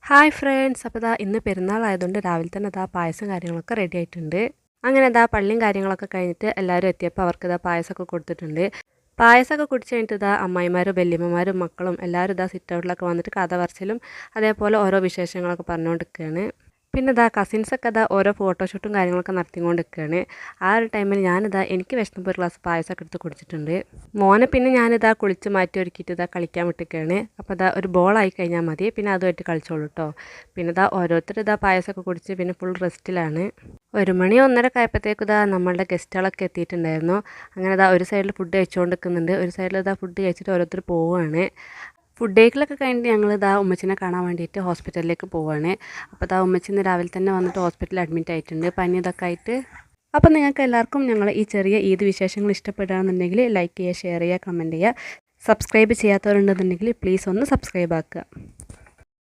Hi friends, അപ്പോൾ ഇന്ന് പെരുന്നാളായതുകൊണ്ട് രാവിലെ തന്നെ പായസം കാര്യങ്ങളൊക്കെ റെഡി ആയിട്ടുണ്ട്. അങ്ങനെ പള്ളിയും കാര്യങ്ങളൊക്കെ കഴിഞ്ഞിട്ട് എല്ലാവരും എത്തിയപ്പോൾ അവർക്ക് പായസമൊക്കെ കൊടുത്തിട്ടുണ്ട്. പായസമൊക്കെ കുടിച്ച് കഴിഞ്ഞിട്ട് അമ്മായിമാരും വല്യമ്മമാരും മക്കളും എല്ലാവരും സിറ്റ് ഔട്ടിലൊക്കെ വന്നിട്ട് കഥ പറച്ചിലും അതേപോലെ ഓരോ വിശേഷങ്ങളൊക്കെ പറഞ്ഞുകൊണ്ടിരിക്കുകയാണ്. പിന്നെ കസിൻസൊക്കെ ഓരോ ഫോട്ടോഷൂട്ടും കാര്യങ്ങളൊക്കെ നടത്തിക്കൊണ്ട് നിൽക്കുകയാണ്. ആ ഒരു ടൈമിൽ എനിക്ക് വിശന്നപ്പോൾ ഒരു ഗ്ലാസ് പായസമൊക്കെ എടുത്ത് കുടിച്ചിട്ടുണ്ട്. മോനെ പിന്നെ കുളിച്ച് മാറ്റി ഒരുക്കിയിട്ട് കളിക്കാൻ വിട്ടിരിക്കുകയാണ്. അപ്പോൾ ഒരു ബോളായി കഴിഞ്ഞാൽ മതി, പിന്നെ അതുമായിട്ട് കളിച്ചോളൂ കേട്ടോ. പിന്നെ ഓരോരുത്തർ പായസമൊക്കെ കുടിച്ച് പിന്നെ ഫുൾ റെസ്റ്റിലാണ്. 1 മണി 1:30 ആയപ്പോഴത്തേക്കും നമ്മളുടെ ഗസ്റ്റുകളൊക്കെ എത്തിയിട്ടുണ്ടായിരുന്നു. അങ്ങനെ ഒരു സൈഡിൽ ഫുഡ് കഴിച്ചുകൊണ്ട് നിൽക്കുന്നുണ്ട്, ഒരു സൈഡിൽ ഫുഡ് കഴിച്ചിട്ട് ഓരോരുത്തർ പോവുകയാണ്. ഫുഡ് കഴിക്കലൊക്കെ കഴിഞ്ഞിട്ട് ഞങ്ങൾ ഉമ്മച്ചിനെ കാണാൻ വേണ്ടിയിട്ട് ഹോസ്പിറ്റലിലേക്ക് പോവുകയാണ്. അപ്പോൾ ഉമ്മച്ചി ഇന്ന് രാവിലെ തന്നെ വന്നിട്ട് ഹോസ്പിറ്റലിൽ അഡ്മിറ്റ് ആയിട്ടുണ്ട്, പനി ഇതൊക്കെ ആയിട്ട്. അപ്പോൾ നിങ്ങൾക്ക് എല്ലാവർക്കും ഞങ്ങൾ ഈ ചെറിയ ഈദ് വിശേഷങ്ങൾ ഇഷ്ടപ്പെടുകയാണെന്നുണ്ടെങ്കിൽ ലൈക്ക് ചെയ്യുക, ഷെയർ ചെയ്യുക, കമൻറ്റ് ചെയ്യുക. സബ്സ്ക്രൈബ് ചെയ്യാത്തവരുണ്ടെന്നുണ്ടെങ്കിൽ പ്ലീസ് ഒന്ന് സബ്സ്ക്രൈബ് ആക്കുക.